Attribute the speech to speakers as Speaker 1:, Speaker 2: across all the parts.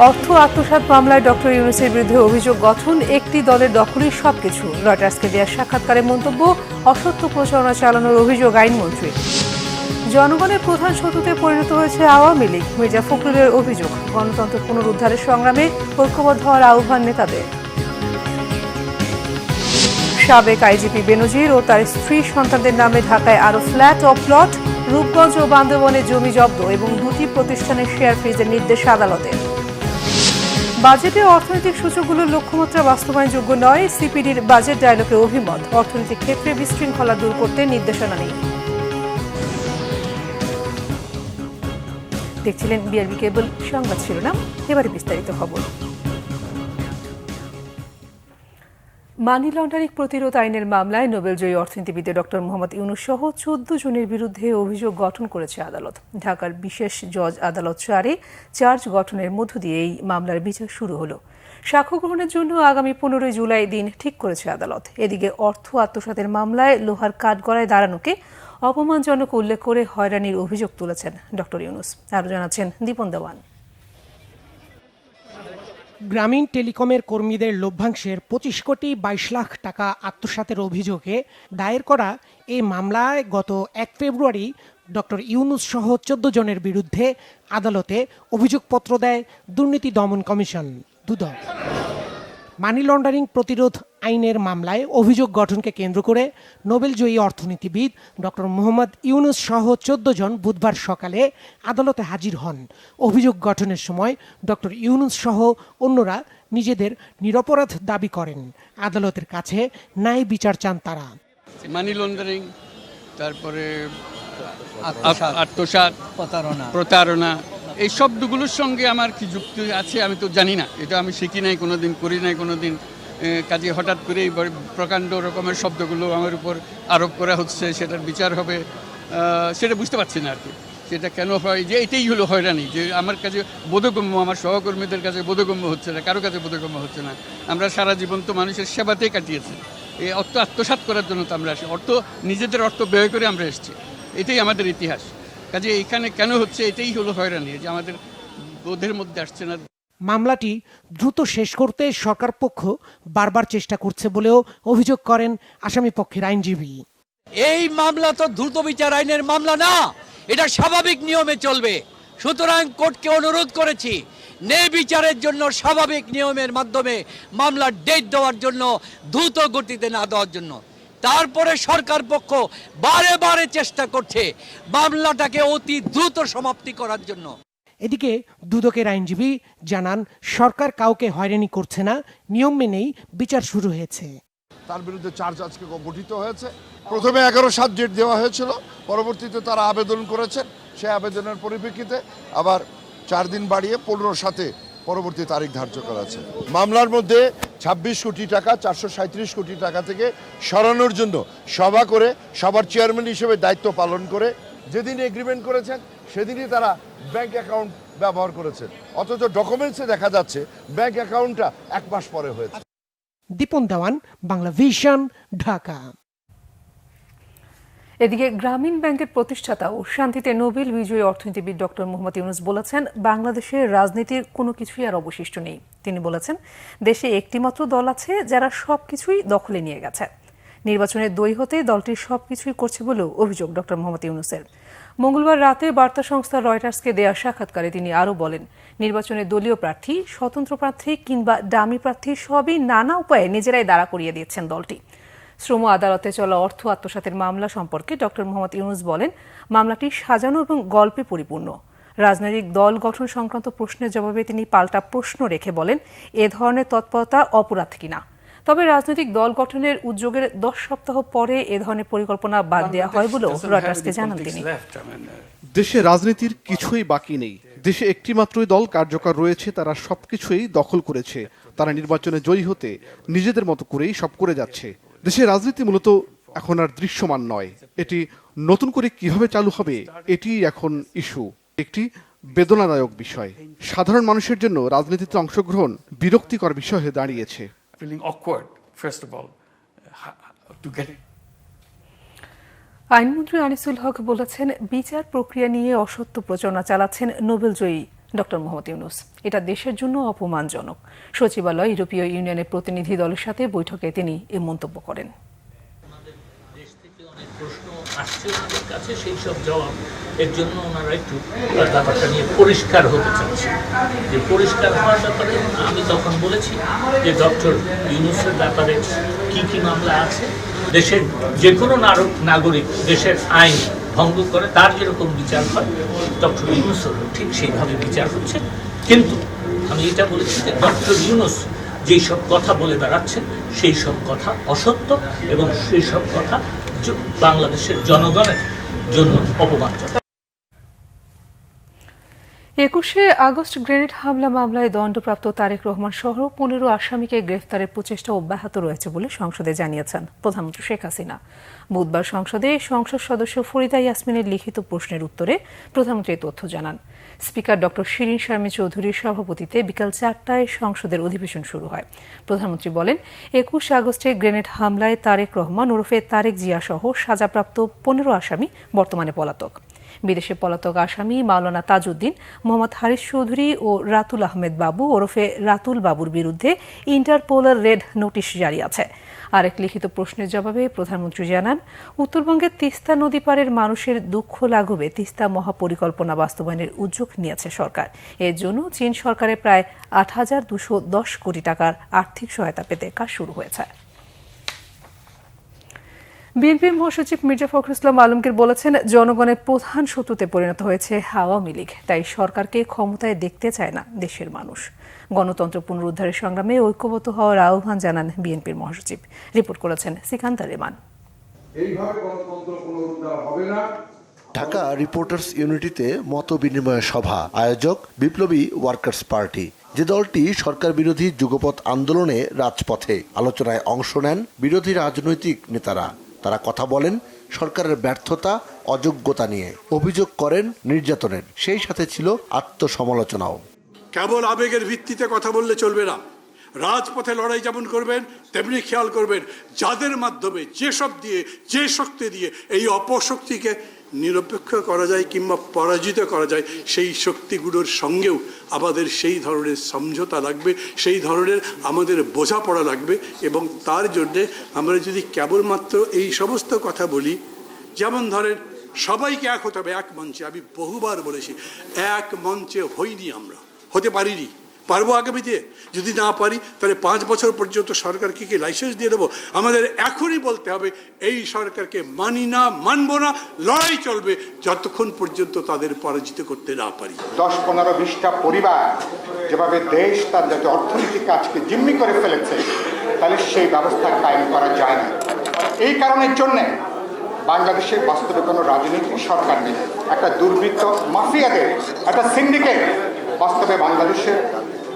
Speaker 1: অর্থ আত্মসাৎ মামলায় ডক্টর ইউনূসের বিরুদ্ধে অভিযোগ গঠন, একটি দলের দখলই সবকিছু। রয়টার্সকে দেওয়া সাক্ষাৎকারে মন্তব্য, অসত্য প্রচারণা চালানোর অভিযোগ আইনমন্ত্রী। জনগণের প্রধান শত্রুতে পরিণত হয়েছে আওয়ামী লীগ, মির্জা ফখরুলের অভিযোগ। গণতন্ত্র পুনরুদ্ধারের সংগ্রামে ঐক্যবদ্ধ হওয়ার আহ্বান নেতাদের। সাবেক আইজিপি বেনজির ও তার স্ত্রী সন্তানদের নামে ঢাকায় আরও ফ্ল্যাট ও প্লট, রূপগঞ্জ ও বান্দরবনে জমি জব্দ এবং দুটি প্রতিষ্ঠানের শেয়ার ফ্রিজের নির্দেশ আদালতের। বাজেটে অর্থনৈতিক সূচকগুলোর লক্ষ্যমাত্রা বাস্তবায়নযোগ্য নয়, সিপিডির বাজেট ডায়ালগে অভিমত। অর্থনৈতিক ক্ষেত্রে বিশৃঙ্খলা দূর করতে নির্দেশনা নেই। দেখছিলেন বিআরবি কেবল সংবাদ শিরোনাম, এবারে বিস্তারিত খবর। মানি লন্ডারিং প্রতিরোধ আইনের মামলায় নোবেলজয়ী অর্থনীতিবিদ ডক্টর মোহাম্মদ ইউনূস সহ 14 জনের বিরুদ্ধে অভিযোগ গঠন করেছে আদালত। ঢাকার বিশেষ জজ আদালত 4-এ চার্জ গঠনের মধ্য দিয়ে এই মামলার বিচার শুরু হলো। সাক্ষ্য গ্রহণের জন্য আগামী 15 জুলাই দিন ঠিক করেছে আদালত। এদিকে অর্থ আত্মসাতের মামলায় লোহার কাঠগড়ায় দাঁড়ানোকে অপমানজনক উল্লেখ করে হয়রানির অভিযোগ তুলেছেন ডক্টর ইউনূস। আরও জানাচ্ছেন দীপন দেওয়ান।
Speaker 2: গ্রামীণ টেলিকমের কর্মীদের লভ্যাংশের 25 কোটি 22 লাখ টাকা আত্মসাতের অভিযোগে দায়ের করা এই মামলায় গত 1 ফেব্রুয়ারি ডক্টর ইউনূস সহ 14 জনের বিরুদ্ধে আদালতে অভিযোগপত্র দেয় দুর্নীতি দমন কমিশন দুদক। মানি লন্ডারিং প্রতিরোধ আইনের মামলায় অভিযোগ গঠনকে কেন্দ্র করে নোবেলজয়ী অর্থনীতিবিদ ডক্টর মোহাম্মদ ইউনূস সহ 14 জন বুধবার সকালে আদালতে হাজির হন। অভিযোগ গঠনের সময় ডক্টর ইউনূস সহ অন্যরা নিজেদের নিরপরাধ দাবি করেন। আদালতের কাছে ন্যায় বিচার চান তারা।
Speaker 3: মানি লন্ডারিং, তারপরে আত্মসাৎ, প্রতারণা, এই শব্দগুলোর সঙ্গে আমার কি যুক্তি আছে আমি তো জানি না। এটা আমি শিখি নাই, কোনোদিন করি নাই কোনোদিন। কাজে হঠাৎ করে এই প্রকাণ্ড রকমের শব্দগুলো আমার উপর আরোপ করা হচ্ছে, সেটার বিচার হবে সেটা বুঝতে পারছি না আর কি। সেটা কেন হয়, যে এটাই হলো হয়রানি, যে আমার কাছে বোধগম্য, আমার সহকর্মীদের কাছে বোধগম্য হচ্ছে না, কারো কাছে বোধগম্য হচ্ছে না। আমরা সারা জীবন তো মানুষের সেবাতেই কাটিয়েছি। এই অর্থ আত্মসাৎ করার জন্য তো আমরা আসি, নিজেদের অর্থ ব্যয় করে আমরা এসেছি, এটাই আমাদের ইতিহাস। কাজে এখানে কেন হচ্ছে, এটাই হলো হয়রানি, যে আমাদের বোধের মধ্যে আসছে না।
Speaker 2: মামলাটি দ্রুত শেষ করতে সরকার পক্ষ বারবার চেষ্টা করছে বলেও অভিযোগ করেন আসামি পক্ষের আইনজীবী।
Speaker 4: এই মামলা তো দ্রুত বিচার আইনের মামলা না, এটা স্বাভাবিক নিয়মে চলবে। সুতরাং কোর্টকে অনুরোধ করেছি ন্যায় বিচারের জন্য স্বাভাবিক নিয়মের মাধ্যমে মামলার ডেট দেওয়ার জন্য, দ্রুত গতিতে না দেওয়ার জন্য। তারপরে সরকার পক্ষ বারে বারে চেষ্টা করছে মামলাটাকে অতি দ্রুত সমাপ্তি করার জন্য।
Speaker 2: এদিকে দুদকের আইনজীবী জানান, সরকার কাউকে হয়রানি করছে না, নিয়ম মেনেই বিচার শুরু হয়েছে।
Speaker 5: তার বিরুদ্ধে চার্জ আজকে গঠিত হয়েছে। প্রথমে 11/7 ডেট দেওয়া হয়েছিল, পরবর্তীতে তারা আবেদন করেছেন। সেই আবেদনের পরিপ্রেক্ষিতে আবার 4 দিন বাড়িয়ে 15/7 পরবর্তী তারিখ ধার্য করা আছে। মামলার মধ্যে 26 কোটি টাকা 437 কোটি টাকা থেকে সরানোর জন্য সভা করে সবার চেয়ারম্যান হিসেবে দায়িত্ব পালন করে যেদিন এগ্রিমেন্ট করেছেন সেদিনই তারা ব্যাংক অ্যাকাউন্ট ব্যবহার করেছেন, অথচ ডকুমেন্টসে দেখা যাচ্ছে ব্যাংক অ্যাকাউন্টটা 1 মাস পরে হয়েছে।
Speaker 2: দীপন দেওয়ান, বাংলা ভিশন, ঢাকা।
Speaker 1: এদিকে গ্রামীণ ব্যাংকের প্রতিষ্ঠাতা ও শান্তিতে নোবেল বিজয়ী অর্থনীতিবিদ ডক্টর মোহাম্মদ ইউনূস বলেছেন, বাংলাদেশের রাজনীতির কোনো কিছুই আর অবশিষ্ট নেই। তিনি বলেছেন, দেশে একটিমাত্র দল আছে যারা সবকিছুই দখলে নিয়ে গেছে। নির্বাচনের দই হতে দলটির সবকিছুই করছে বলেও অভিযোগ ডক্টর মোহাম্মদ ইউনূসের। মঙ্গলবার রাতে বার্তা সংস্থা রয়টার্সকে দেয়া সাক্ষাৎকারে তিনি আরও বলেন, নির্বাচনে দলীয় প্রার্থী, স্বতন্ত্র প্রার্থী কিংবা ডামি প্রার্থী সবই নানা উপায়ে নিজেরাই দাঁড়া করিয়ে দিয়েছেন দলটি। শ্রম আদালতে চলা অর্থ আত্মসাতের মামলা সম্পর্কে ডক্টর মোহাম্মদ ইউনূস বলেন, মামলাটি সাজানো এবং গল্পে পরিপূর্ণ। রাজনৈতিক দল গঠন সংক্রান্ত প্রশ্নের জবাবে তিনি পাল্টা প্রশ্ন রেখে বলেন, এ ধরনের তৎপরতা অপরাধ কিনা। তবে রাজনৈতিক দল গঠনের উদ্যোগের 10 সপ্তাহ পরে এ ধরনের পরিকল্পনা বাদ দেওয়া হয় বলেও রয়টার্সকে জানান তিনি।
Speaker 6: দেশে রাজনীতির কিছুই বাকি নেই। দেশে একটিমাত্রই দল কার্যকর রয়েছে, তারা সবকিছুই দখল করেছে। তারা নির্বাচনে জয়ী হতে নিজেদের মতো করেই সব করে যাচ্ছে। দেশের রাজনীতি মূলত এখন আর দৃশ্যমান নয়, এটি নতুন করে কিভাবে চালু হবে এটি এখন ইস্যু, একটি বেদনাদায়ক বিষয়। সাধারণ মানুষের জন্য রাজনীতিতে অংশগ্রহণ বিরক্তিকর বিষয় হয়ে দাঁড়িয়েছে।
Speaker 1: আইনমন্ত্রী আনিসুল হক বলেছেন, বিচার প্রক্রিয়া নিয়ে অসত্য প্রচারণা চালাচ্ছেন নোবেলজয়ী ডক্টর মোহাম্মদ ইউনূস। এটা দেশের জন্য অপমানজনক। সচিবালয় ইউরোপীয় ইউনিয়নের প্রতিনিধি দলের সাথে বৈঠকে তিনি এ মন্তব্য করেন।
Speaker 7: প্রশ্ন আসছে ওনাদের কাছে, সেই সব জবাব এর জন্য ওনারা একটু ব্যাপারটা নিয়ে পরিষ্কার হতে চাচ্ছে। যে পরিষ্কার হওয়ার ব্যাপারে আমি তখন বলেছি যে ডক্টর ইউনূসের ব্যাপারে কি কি মামলা আছে, দেশের যে কোনো নাগরিক দেশের আইন ভঙ্গ করে তার যেরকম বিচার হয় ডক্টর ইউনূসেরও ঠিক সেইভাবে বিচার হচ্ছে। কিন্তু আমি এটা বলেছি যে ডক্টর ইউনূস যেই সব কথা বলে বেড়াচ্ছেন সেই সব কথা অসত্য এবং সেই সব কথা বাংলাদেশের জনগণের জন্য অপমানজনক।
Speaker 1: 21শে আগস্ট গ্রেনেড হামলা মামলায় দণ্ডপ্রাপ্ত তারেক রহমান সহ 15 আসামিকে গ্রেফতারের প্রচেষ্টা অব্যাহত রয়েছে বলে সংসদে জানিয়েছেন প্রধানমন্ত্রী শেখ হাসিনা। বুধবার সংসদে সংসদ সদস্য ফরিদা ইয়াসমিনের লিখিত প্রশ্নের উত্তরে প্রধানমন্ত্রী এই তথ্য জানান। স্পিকার ডক্টর শিরিন শারমিন চৌধুরীর সভাপতিত্বে বিকাল 4টায় সংসদের অধিবেশন শুরু হয়। প্রধানমন্ত্রী বলেন, 21 আগস্টে গ্রেনেড হামলায় তারেক রহমান ওরফে তারেক জিয়া সহ সাজাপ্রাপ্ত 15 আসামি বর্তমানে পলাতক। বিদেশে পলাতক আসামি মাওলানা তাজউদ্দিন, মোহাম্মদ হারিস চৌধুরী ও রাতুল আহমেদ বাবু ওরফে রাতুল বাবুর বিরুদ্ধে ইন্টারপোলের রেড নোটিশ জারি আছে। আরেক লিখিত প্রশ্নের জবাবে প্রধানমন্ত্রী জানান, উত্তরবঙ্গের তিস্তা নদী পারের মানুষের দুঃখ লাঘবে তিস্তা মহাপরিকল্পনা বাস্তবায়নের উদ্যোগ নিয়েছে সরকার। এর জন্য চীন সরকারের প্রায় 8,210 কোটি টাকার আর্থিক সহায়তা পেতে কাজ শুরু হয়েছে। বিএনপির মহাসচিব মির্জা ফখরুল ইসলাম আলমগীর বলেছেন, জনগণের প্রধান শত্রুতে পরিণত হয়েছে আওয়ামী লীগ, তাই সরকারকে ক্ষমতায় দেখতে চায় না দেশের মানুষ। গণতন্ত্র পুনরুদ্ধারের সংগ্রামে ঐক্যবদ্ধ হওয়ার আহ্বান জানান বিএনপির মহাসচিব। রিপোর্ট করেছেন সিকান্দার রেমান।
Speaker 8: ঢাকা রিপোর্টার্স ইউনিটিতে মত বিনিময় সভা আয়োজক বিপ্লবী ওয়ার্কার্স পার্টি। যে দলটি সরকার বিরোধী যুগপৎ আন্দোলনে রাজপথে। আলোচনায় অংশ নেন বিরোধী রাজনৈতিক নেতারা। তারা কথা বলেন সরকারের ব্যর্থতা, অযোগ্যতা নিয়ে। অভিযোগ করেন নির্যাতনের, সেই সাথে ছিল আত্মসমালোচনাও।
Speaker 9: কেবল আবেগের ভিত্তিতে কথা বললে চলবে না। রাজপথে লড়াই যেমন করবেন তেমনি খেয়াল করবেন যাদের মাধ্যমে যেসব দিয়ে যে শক্তি দিয়ে এই অপশক্তিকে নিরপেক্ষ করা যায় কিংবা পরাজিত করা যায়, সেই শক্তিগুলোর সঙ্গেও আমাদের সেই ধরনের সমঝোতা লাগবে, সেই ধরনের আমাদের বোঝাপড়া লাগবে। এবং তার জন্যে আমরা যদি কেবলমাত্র এই সমস্ত কথা বলি, যেমন ধরেন সবাইকে এক হতে হবে এক মঞ্চে। আমি বহুবার বলেছি, এক মঞ্চে হইনি, আমরা হতে পারিনি, পারবো আগামীতে। যদি না পারি তাহলে 5 বছর পর্যন্ত সরকারকে কি লাইসেন্স দিয়ে দেবো? আমাদের এখনই বলতে হবে এই সরকারকে মানি না, মানবো না, লড়াই চলবে যতক্ষণ পর্যন্ত তাদের পরাজিত করতে না পারি।
Speaker 10: 10-15-20টা পরিবার যেভাবে দেশ তার যাতে অর্থনৈতিক কাজকে জিম্মি করে ফেলেছে, তাহলে সেই ব্যবস্থা কায়েম করা যায় না। এই কারণের জন্যে বাংলাদেশের বাস্তবে কোনো রাজনৈতিক সরকার নেই। একটা দুর্বৃত্ত মাফিয়াদের একটা সিন্ডিকেট বাস্তবে বাংলাদেশের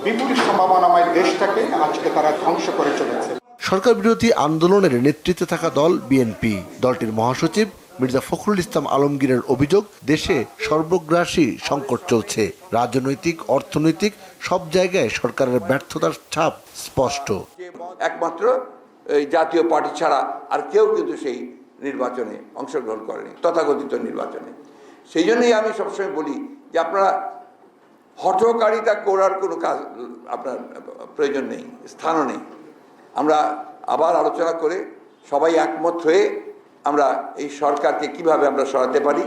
Speaker 10: বিপুল সম্ভাবনাময় দেশটাকে আজকে তারা ধ্বংস করে চলেছে।
Speaker 8: সরকার বিরোধী আন্দোলনের নেতৃত্বে থাকা দল বিএনপি। দলটির মহাসচিব মির্জা ফখরুল ইসলাম আলমগীরের অভিযোগ, দেশে সর্বগ্রাসী সংকট চলছে। রাজনৈতিক, অর্থনৈতিক সব জায়গায় সরকারের ব্যর্থতার ছাপ স্পষ্ট।
Speaker 11: একমাত্র এই জাতীয় পার্টি ছাড়া আর কেউ কিন্তু সেই নির্বাচনে অংশগ্রহণ করেনি, তথাকথিত নির্বাচনে। সেই জন্যই আমি সবসময় বলি যে আপনারা হঠকারিতা করার কোনো কাজ আপনার প্রয়োজন নেই, স্থানও নেই। আমরা আবার আলোচনা করে সবাই একমত হয়ে আমরা এই সরকারকে কিভাবে আমরা সরাতে পারি,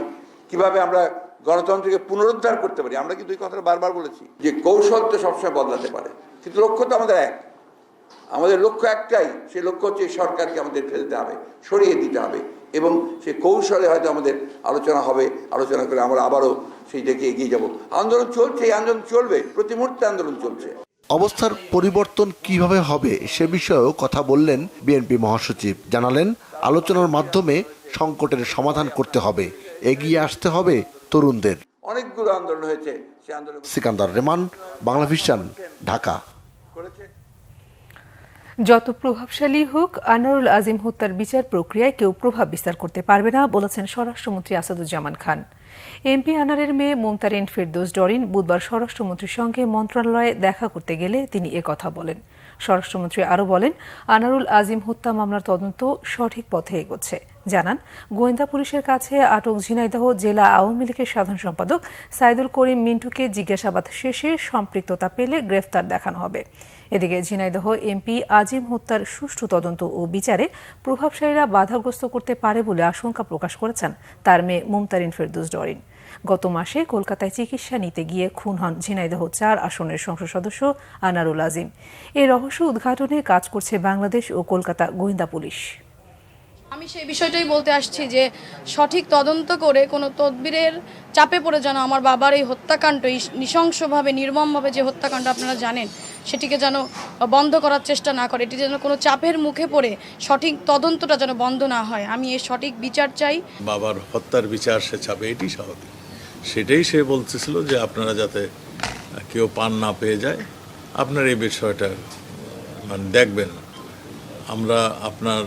Speaker 11: কিভাবে আমরা গণতন্ত্রকে পুনরুদ্ধার করতে পারি। আমরা কিন্তু এই কথাটা বারবার বলেছি যে কৌশল তো সবসময় বদলাতে পারে, কিন্তু লক্ষ্য তো আমাদের এক। আমাদের লক্ষ্য একটাই, সেই লক্ষ্য হচ্ছে এই সরকারকে আমাদের ফেলতে হবে, সরিয়ে দিতে হবে। এবং সেই কৌশলে হয়তো আমাদের আলোচনা হবে, আলোচনা করে আমরা আবারও সেই দিকে এগিয়ে যাব। আন্দোলন চলছে, এই আন্দোলন চলবে, প্রতি মুহূর্তে আন্দোলন চলছে।
Speaker 8: অবস্থার পরিবর্তন কিভাবে হবে সে বিষয়েও কথা বললেন বিএনপি মহাসচিব। জানালেন, আলোচনার মাধ্যমে সংকটের সমাধান করতে হবে, এগিয়ে আসতে হবে তরুণদের।
Speaker 11: অনেকগুলো আন্দোলন হয়েছে, সেই আন্দোলন।
Speaker 8: সিকান্দার রেমান, বাংলাভিশন, ঢাকা।
Speaker 1: যত প্রভাবশালী হোক, আনোয়ারুল আজিম হত্যার বিচার প্রক্রিয়ায় কেউ প্রভাব বিস্তার করতে পারবে না বলেছেন স্বরাষ্ট্রমন্ত্রী আসাদুজ্জামান খান। এমপি আনারের মেয়ে মুমতারিন ফেরদৌস ডরিন বুধবার স্বরাষ্ট্রমন্ত্রীর সঙ্গে মন্ত্রণালয়ে দেখা করতে গেলে তিনি একথা বলেন। স্বরাষ্ট্রমন্ত্রী আরও বলেন, আনারুল আজিম হত্যা মামলার তদন্ত সঠিক পথে এগোচ্ছে। জানান, গোয়েন্দা পুলিশের কাছে আটক ঝিনাইদহ জেলা আওয়ামী লীগের সাধারণ সম্পাদক সাইদুল করিম মিন্টুকে জিজ্ঞাসাবাদ শেষে সম্পৃক্ততা পেলে গ্রেফতার দেখানো হবে। এদিকে ঝিনাইদহ এমপি আজিম হত্যার সুষ্ঠু তদন্ত ও বিচারে প্রভাবশালীরা বাধাগ্রস্ত করতে পারে বলে আশঙ্কা প্রকাশ করেছেন তার মেয়ে মুমতারিন ফেরদৌস ডরিন। গত মাসে কলকাতায় চিকিৎসা নিতে গিয়ে খুন হন ঝিনাইদহ ৪ আসনের সংসদ সদস্য আনারুল আজিম। এই রহস্য উদ্ঘাটনে কাজ করছে বাংলাদেশ ও কলকাতা গোয়েন্দা পুলিশ।
Speaker 12: আমি সেই বিষয়টাই বলতে আসছি যে সঠিক তদন্ত করে কোনো তদবিরের চাপে পড়ে যেন আমার বাবার এই হত্যাকাণ্ড, এই নৃশংসভাবে নির্মমভাবে যে হত্যাকাণ্ড আপনারা জানেন, সেটিকে যেন বন্ধ করার চেষ্টা না করে, এটি যেন কোনো চাপের মুখে পড়ে সঠিক তদন্তটা যেন বন্ধ না হয়। আমি এর সঠিক বিচার চাই।
Speaker 13: বাবার হত্যার বিচার সে চাবে, এটি স্বাভাবিক। সেটাই সে বলতেছিল যে আপনারা যাতে কেউ পান না পেয়ে যায়, আপনার এই বিষয়টা মানে দেখবেন। আমরা আপনার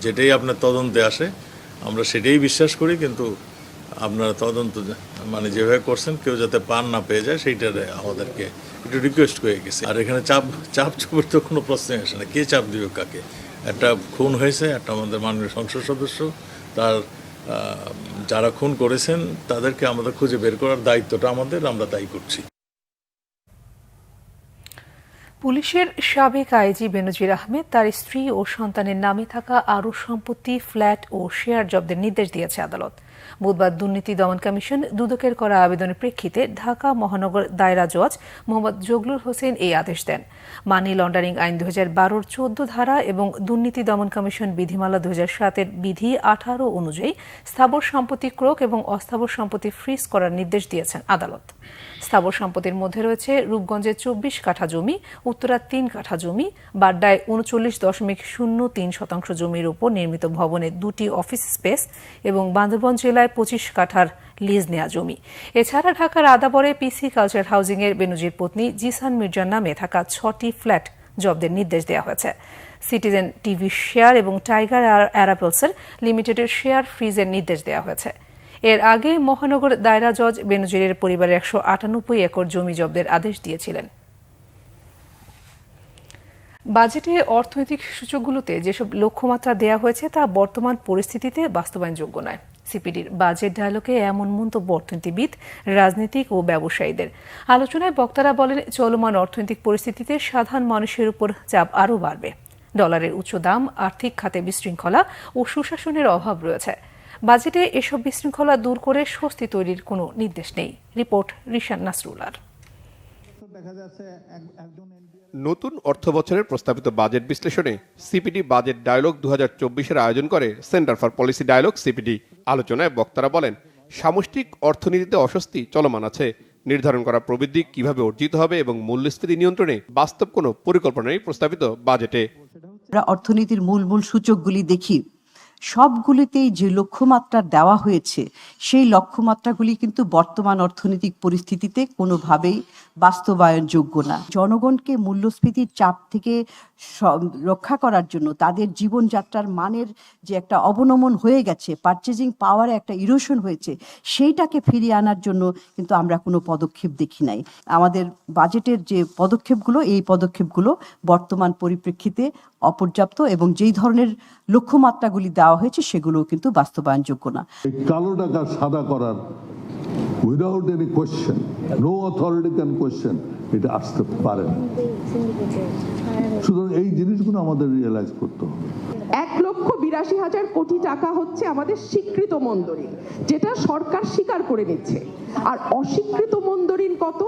Speaker 13: যেটাই আপনার তদন্তে আসে আমরা সেটাই বিশ্বাস করি, কিন্তু আপনারা তদন্ত মানে যেভাবে করছেন কেউ যাতে পান না পেয়ে যায় সেইটার আমাদেরকে একটু রিকোয়েস্ট করে গেছে। আর এখানে চাপ চুপের তো কোনো প্রশ্নই আসে না। কে চাপ দিবে কাকে? একটা খুন হয়েছে, একটা আমাদের মাননীয় সংসদ সদস্য, তার যারা খুন করেছেন তাদেরকে আমাদের খুঁজে বের করার দায়িত্বটা আমাদের, আমরা তাই করছি।
Speaker 1: পুলিশের সাবেক আইজি বেনজির আহমেদ তার স্ত্রী ও সন্তানের নামে থাকা আরও সম্পত্তি, ফ্ল্যাট ও শেয়ার জব্দের নির্দেশ দিয়েছে আদালত। বুধবার দুর্নীতি দমন কমিশন দুদকের করা আবেদনের প্রেক্ষিতে ঢাকা মহানগর দায়রা জজ মোহাম্মদ জগলুল হোসেন এই আদেশ দেন। মানি লন্ডারিং আইন 2012-র 14 ধারা এবং দুর্নীতি দমন কমিশন বিধিমালা 2007-এর বিধি 18 অনুযায়ী স্থাবর সম্পত্তি ক্রোক এবং অস্থাবর সম্পত্তি ফ্রিজ করার নির্দেশ দিয়েছেন আদালত। স্থাবর সম্পত্তির মধ্যে রয়েছে রূপগঞ্জে 24 কাঠা জমি, উত্তরা 3 কাঠা জমি, বাড্ডায় 39.03% জমির উপর নির্মিত ভবনে 2টি অফিস স্পেস এবং বান্দরবান জেলায় 25 কাঠার লিজ নেওয়া জমি। এছাড়া ঢাকার আদাবরে পিসি কালচার হাউজিংয়ের বেনজির পত্নী জিসান মির্জার নামে থাকা 6টি ফ্ল্যাট জব্দের নির্দেশ দেওয়া হয়েছে। সিটিজেন টিভি শেয়ার এবং টাইগার অ্যারাপেলসের লিমিটেডের শেয়ার ফ্রিজের নির্দেশ দেওয়া হয়েছে। এর আগে মহানগর দায়রা জজ বেনজিরের পরিবারের 198 একর জমি জব্দের আদেশ দিয়েছিলেন। বাজেটে অর্থনৈতিক সূচকগুলোতে যেসব লক্ষ্যমাত্রা দেওয়া হয়েছে তা বর্তমান পরিস্থিতিতে বাস্তবায়নযোগ্য নয়। সিপিডির বাজেট ডায়ালগে এমন মন্তব্য অর্থনীতিবিদ, রাজনীতিক ও ব্যবসায়ীদের। আলোচনায় বক্তারা বলেন, চলমান অর্থনৈতিক পরিস্থিতিতে সাধারণ মানুষের উপর চাপ আরও বাড়বে। ডলারের উচ্চ দাম, আর্থিক খাতে বিশৃঙ্খলা ও সুশাসনের অভাব রয়েছে। বাজেটে এসব বিশৃঙ্খলা দূর করে স্বস্তি তৈরির কোনো নির্দেশ নেই। রিপোর্ট রিশান নাসরুল্লাহর।
Speaker 14: নতুন অর্থবছরের প্রস্তাবিত বাজেট বিশ্লেষণে সিপিডি বাজেট ডায়ালগ 2024-এর আয়োজন করে centre for policy dialogue CPD. আলোচনায় বক্তারা বলেন, সামষ্টিক অর্থনীতিতে অস্বস্তি চলমান আছে। নির্ধারণ করা প্রবৃদ্ধি কিভাবে অর্জিত হবে এবং মূল্যস্ফীতি নিয়ন্ত্রণে বাস্তব কোনো পরিকল্পনা নেই প্রস্তাবিত বাজেটে।
Speaker 15: অর্থনীতির মূল সূচকগুলি দেখি, সবগুলিতেই যে লক্ষ্যমাত্রা দেওয়া হয়েছে সেই লক্ষ্যমাত্রাগুলি কিন্তু বর্তমান অর্থনৈতিক পরিস্থিতিতে কোনোভাবেই বাস্তবায়নযোগ্য না। জনগণকে মূল্যস্ফীতির চাপ থেকে রক্ষা করার জন্য তাদের জীবনযাত্রার মানের যে একটা অবনমন হয়ে গেছে, পারচেজিং পাওয়ারে একটা ইরোশন হয়েছে, সেইটাকে ফিরিয়ে আনার জন্য কিন্তু আমরা কোনো পদক্ষেপ দেখি নাই। আমাদের বাজেটের যে পদক্ষেপগুলো, এই পদক্ষেপগুলো বর্তমান পরিপ্রেক্ষিতে অপর্যাপ্ত এবং যেই ধরনের লক্ষ্যমাত্রাগুলি দেওয়া হয়েছে সেগুলো কিন্তু বাস্তবায়নযোগ্য না।
Speaker 16: কালো টাকা সাদা করার without any question, no authority can question, এটা আসতে পারে না। সুতরাং এই জিনিসগুলো আমাদের রিয়েলাইজ করতে হবে।
Speaker 17: 1,82,000 কোটি টাকা হচ্ছে আমাদের স্বীকৃত মন্দরিন, যেটা সরকার স্বীকার করে নিচ্ছে। আর অস্বীকৃত মন্দরিন কত?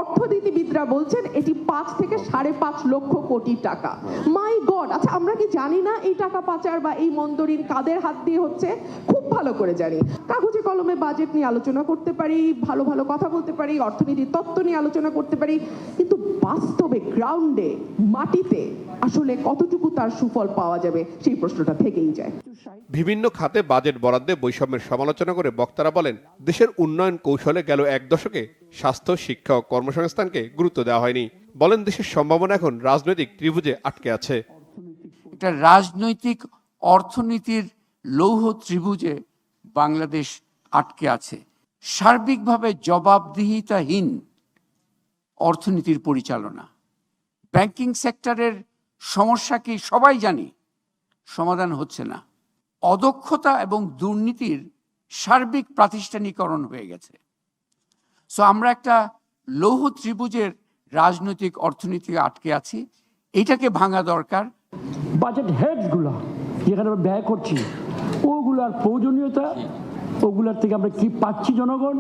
Speaker 17: অর্থনীতিবিদরা বলছেন এটি 5 থেকে 5.5 লক্ষ কোটি টাকা। মাই গড! আচ্ছা, আমরা কি জানি না এই টাকা পাচার বা এই মন্দরিন কাদের হাত দিয়ে হচ্ছে? খুব ভালো করে জানি। কাগজে কলমে বাজেট নিয়ে আলোচনা করতে পারি, ভালো ভালো কথা বলতে পারি, অর্থনীতির তত্ত্ব নিয়ে আলোচনা করতে পারি, কিন্তু বাস্তবে গ্রাউন্ডে মাটিতে আসলে কতটুকু তার সুফল পাওয়া যাবে সেই প্রশ্নটা থেকেই যায়।
Speaker 14: বিভিন্ন খাতে বাজেট বরাদ্দে বৈষম্যের সমালোচনা করে বক্তারা বলেন, দেশের উন্নয়ন কৌশলে গেল 1 দশকে স্বাস্থ্য, শিক্ষা ও কর্মসংস্থানকে গুরুত্ব দেওয়া হয়নি। বলেন, দেশের সম্ভাবনা এখন রাজনৈতিক ত্রিভুজে আটকে আছে।
Speaker 18: এটা রাজনৈতিক অর্থনীতির লৌহ ত্রিভুজে বাংলাদেশ
Speaker 11: আটকে আছে। সার্বিকভাবে জবাবদিহিতাহীন অর্থনীতির পরিচালনা, ব্যাংকিং সেক্টরের সমস্যা কি সবাই জানি, সমাধান হচ্ছে না। অদক্ষতা এবং দুর্নীতির সার্বিক প্রাতিষ্ঠানিকরণ হয়ে গেছে। সো আমরা একটা লৌহ ত্রিভুজের রাজনৈতিক অর্থনীতি আটকে আছি, এটাকে ভাঙা দরকার।
Speaker 18: বাজেট হেডসগুলো যেখানে আমরা ব্যয় করছি ওগুলার প্রয়োজনীয়তা, ওগুলার থেকে আমরা কি পাচ্ছি জনগণ,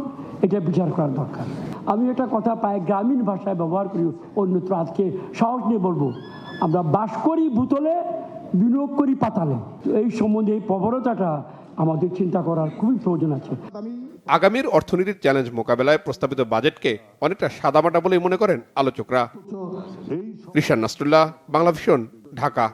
Speaker 18: এটা বিচার করার দরকার। আমি একটা কথা প্রায় গ্রামীণ ভাষায় ব্যবহার করি, অন্যত্র আজকে সাহস নিয়ে বলবো, আমরা বাস করি ভূতলে, বিনিয়োগ করি পাতালে। এই সম্বন্ধে এই প্রবণতাটা আমাদের চিন্তা করার খুবই প্রয়োজন আছে।
Speaker 14: আগামীর অর্থনীতির চ্যালেঞ্জ মোকাবেলায় প্রস্তাবিত বাজেটকে অনেকটা সাদামাটা বলেই মনে করেন আলোচকরা। রিশান নাসরুল্লাহ, বাংলা ভিশন, ঢাকা।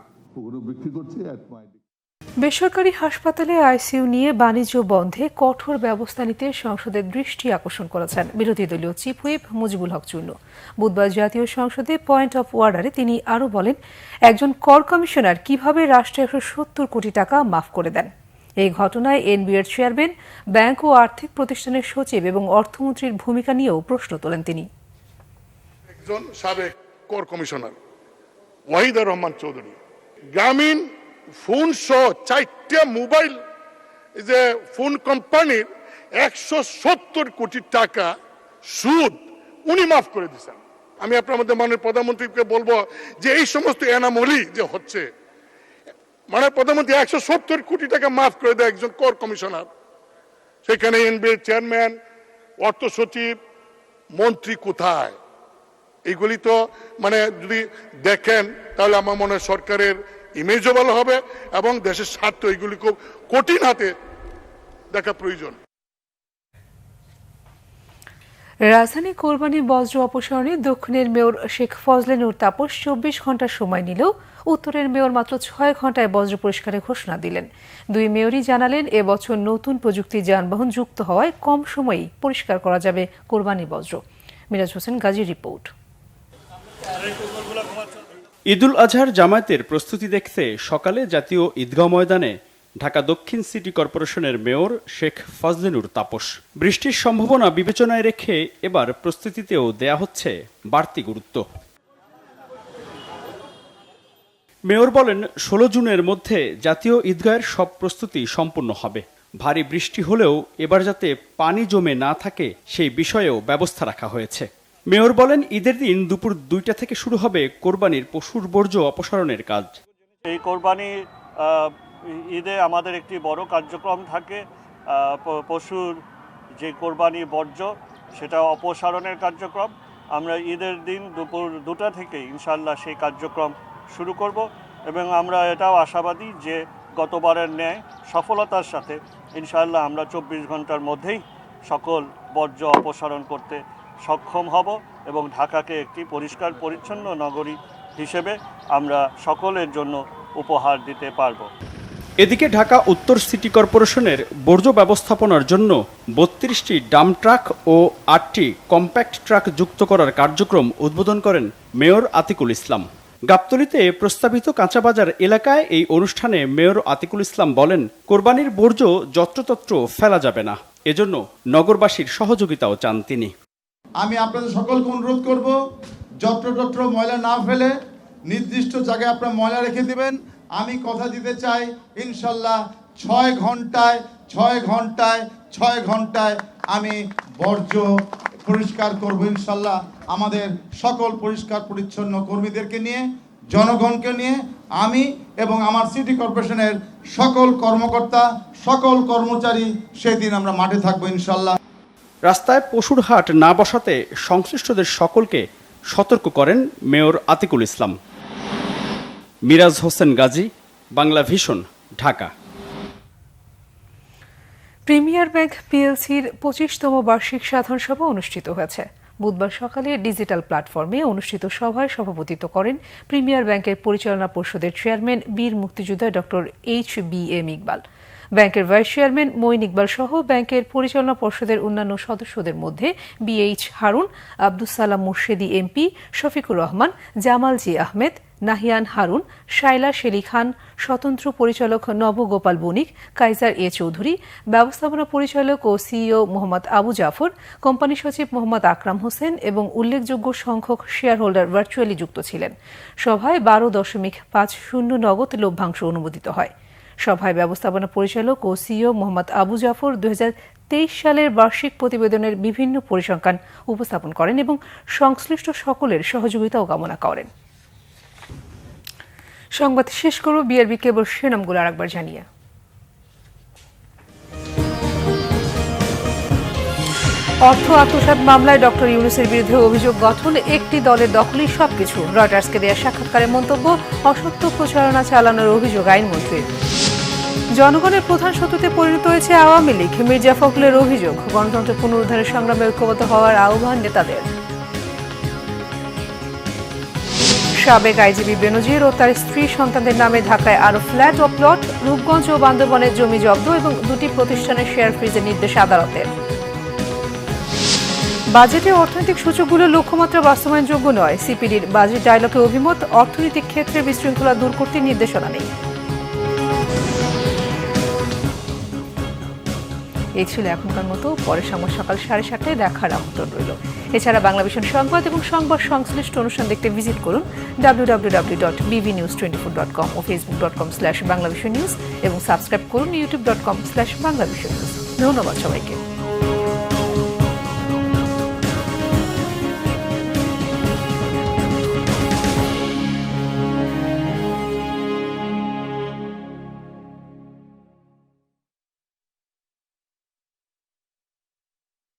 Speaker 1: বেসরকারি হাসপাতালে আইসিইউ নিয়ে বাণিজ্য বন্ধে কঠোর ব্যবস্থা নিতে সংসদের দৃষ্টি আকর্ষণ করেছেন বিরোধী দলীয় চিফ হুইপ মুজিবুল হক চুন্নু। বুধবার জাতীয় সংসদে পয়েন্ট অফ অর্ডারে তিনি আরও বলেন, একজন কর কমিশনার কিভাবে রাষ্ট্রে 170 কোটি টাকা মাফ করে দেন। এই ঘটনায় এনবিআর চেয়ারম্যান, ব্যাংক ও আর্থিক প্রতিষ্ঠানের সচিব এবং অর্থমন্ত্রীর ভূমিকা নিয়েও প্রশ্ন তোলেন তিনি।
Speaker 5: একজন সাবেক কর কমিশনার ওয়াহিদুর রহমান চৌধুরী গ্রামীণ ফোন সহ 4টা মোবাইল যে ফোন কোম্পানির 170 কোটি টাকা সুদ উনি মাফ করে দিয়েছেন। আমি আপনার মধ্যে মাননীয় প্রধানমন্ত্রীকে বলবো যে এই সমস্ত এনামলি যে হচ্ছে, মাননীয় প্রধানমন্ত্রী 170 কোটি টাকা মাফ করে দেয় একজন কর কমিশনার, সেখানে এনবিআর চেয়ারম্যান, অর্থ সচিব, মন্ত্রী কোথায়? এইগুলি তো যদি দেখেন তাহলে আমার মনে হয় সরকারের ইমেজও ভালো হবে এবং দেশের স্বার্থ এগুলি খুব কঠিন হাতে দেখা প্রয়োজন।
Speaker 1: রাজধানী কোরবানি বজ্র অপসারণে দক্ষিণের মেয়র শেখ ফজলে নূর তাপস 24 ঘন্টা সময় নিলেও উত্তরের মেয়র মাত্র 6 ঘন্টায় বজ্র পরিষ্কারের ঘোষণা দিলেন। দুই মেয়রই জানালেন, এবছর নতুন প্রযুক্তি যানবাহন যুক্ত হওয়ায় কম সময়েই পরিষ্কার করা যাবে কোরবানি বজ্র। মিরাজ হোসেন গাজী রিপোর্ট।
Speaker 19: ঈদুল আজহার জামায়াতের প্রস্তুতি দেখতে সকালে জাতীয় ঈদগাহ ময়দানে ঢাকা দক্ষিণ সিটি কর্পোরেশনের মেয়র শেখ ফজলে নূর তাপস। বৃষ্টির সম্ভাবনা বিবেচনায় রেখে এবার প্রস্তুতিতেও দেয়া হচ্ছে বাড়তি গুরুত্ব। মেয়র বলেন, 16 জুনের মধ্যে জাতীয় ঈদগাহের সব প্রস্তুতি সম্পূর্ণ হবে। ভারী বৃষ্টি হলেও এবার যাতে পানি জমে না থাকে সেই বিষয়েও ব্যবস্থা রাখা হয়েছে। মেয়র বলেন, ঈদের দিন দুপুর 2টা থেকে শুরু হবে কোরবানির পশুর বর্জ্য অপসারণের কাজ।
Speaker 20: এই কোরবানি ঈদে আমাদের একটি বড় কার্যক্রম থাকে, পশুর যে কোরবানি বর্জ্য সেটা অপসারণের কার্যক্রম। আমরা ঈদের দিন দুপুর 2টা থেকে ইনশাআল্লাহ সেই কার্যক্রম শুরু করব এবং আমরা এটাও আশাবাদী যে গতবারের ন্যায় সফলতার সাথে ইনশাআল্লাহ আমরা 24 ঘন্টার মধ্যেই সকল বর্জ্য অপসারণ করতে সক্ষম হব এবং ঢাকাকে একটি পরিষ্কার পরিচ্ছন্ন নগরী হিসেবে আমরা সকলের জন্য উপহার দিতে পারব।
Speaker 19: এদিকে ঢাকা উত্তর সিটি কর্পোরেশনের বর্জ্য ব্যবস্থাপনার জন্য 32টি ডাম্প ট্রাক ও 8টি কম্প্যাক্ট ট্রাক যুক্ত করার কার্যক্রম উদ্বোধন করেন মেয়র আতিকুল ইসলাম। গাবতলীতে প্রস্তাবিত কাঁচাবাজার এলাকায় এই অনুষ্ঠানে মেয়র আতিকুল ইসলাম বলেন, কোরবানির বর্জ্য যত্রতত্র ফেলা যাবে না, এজন্য নগরবাসীর সহযোগিতাও চান তিনি।
Speaker 21: আমি আপনাদের সকলকে অনুরোধ করব, যত্রতত্র ময়লা না ফেলে নির্দিষ্ট জায়গায় আপনারা ময়লা রেখে দিবেন। আমি কথা দিতে চাই, ইনশাল্লাহ 6 ঘন্টায় আমি বর্জ্য পরিষ্কার করব ইনশাল্লাহ। আমাদের সকল পরিষ্কার পরিচ্ছন্ন কর্মীদেরকে নিয়ে, জনগণকে নিয়ে আমি এবং আমার সিটি কর্পোরেশনের সকল কর্মকর্তা, সকল কর্মচারী সেদিন আমরা মাঠে থাকবো ইনশাল্লাহ।
Speaker 19: রাস্তায় পশুর হাট না বসাতে সংশ্লিষ্টদের সকলকে সতর্ক করেন mayor Atiqul Islam. Miraj Hossain Gazi, Bangla vision, Dhaka.
Speaker 1: Premier bank পিএলসির 25তম বার্ষিক সাধারণ সভা অনুষ্ঠিত হয়েছে। বুধবার সকালে ডিজিটাল প্ল্যাটফর্মে অনুষ্ঠিত সভায় সভাপতিত্ব করেন প্রিমিয়ার ব্যাংকের পরিচালনা পর্ষদের চেয়ারম্যান বীর মুক্তিযোদ্ধা ডক্টর HBM ইকবাল। ব্যাংকের ভাইস চেয়ারম্যান মঈন ইকবাল সহ ব্যাংকের পরিচালনা পর্ষদের অন্যান্য সদস্যদের মধ্যে BH হারুন, আব্দুস সালাম মুর্শেদি MP, শফিকুর রহমান, জামাল জি আহমেদ, নাহিয়ান হারুন, শাইলা শেলি খান, স্বতন্ত্র পরিচালক নবগোপাল বণিক, কাইজার চৌধুরী, ব্যবস্থাপনা পরিচালক ও CEO মোহাম্মদ আবু জাফর, কোম্পানি সচিব মোহাম্মদ আকরাম হোসেন এবং উল্লেখযোগ্য সংখ্যক শেয়ার হোল্ডার ভার্চুয়ালি যুক্ত ছিলেন। সভায় 12.50 নগদ লভ্যাংশ অনুমোদিত হয়। সভায় ব্যবস্থাপনা পরিচালক ও CEO মোহাম্মদ আবু জাফর 2023 সালের বার্ষিক প্রতিবেদনের বিভিন্ন পরিসংখ্যান উপস্থাপন করেন এবং সংশ্লিষ্ট সকলের সহযোগিতাও কামনা করেন। সংবাদ শেষ করব BRB কেবল শিরোনামগুলো আরেকবার জানিয়ে। অর্থ আত্মসাৎ মামলায় ডক্টর ইউনূসের বিরুদ্ধে অভিযোগ গঠন, একটি দলের দখলই সবকিছু। রয়টার্সকে দেয়া সাক্ষাৎকারে মন্তব্য, অসত্য প্রচারণা চালানোর অভিযোগ আইনমন্ত্রীর। জনগণের প্রধান শত্রুতে পরিণত হয়েছে আওয়ামী লীগ, মির্জা ফখরুলের অভিযোগ। গণতন্ত্র পুনরুদ্ধারের সংগ্রামে ঐক্যবদ্ধ হওয়ার আহ্বান নেতাদের। সাবেক আইজিপি বেনজির ও তার স্ত্রী সন্তানদের নামে ঢাকায় আরো ফ্ল্যাট ও প্লট, রূপগঞ্জ ও বান্দরবনের জমি জব্দ এবং 2টি প্রতিষ্ঠানের শেয়ার ফ্রিজের নির্দেশ আদালতের। বাজেটে অর্থনৈতিক সূচকগুলো লক্ষ্যমাত্রা বাস্তবায়নযোগ্য নয়, সিপিডির বাজেট ডায়লগে অভিমত। অর্থনৈতিক ক্ষেত্রে বিশৃঙ্খলা দূর করতে নির্দেশনা নেই। এই ছিল এখনকার মতো। পরে সংবাদ সকাল 7:30টায় দেখার আমন্ত্রণ রইল। এছাড়া বাংলাভিশন সংবাদ এবং সংবাদ সংশ্লিষ্ট অনুষ্ঠান দেখতে ভিজিট করুন www.bbnews24.com ও facebook.com/banglavisionnews এবং সাবস্ক্রাইব করুন youtube.com/banglavisionnews। ধন্যবাদ সবাইকে।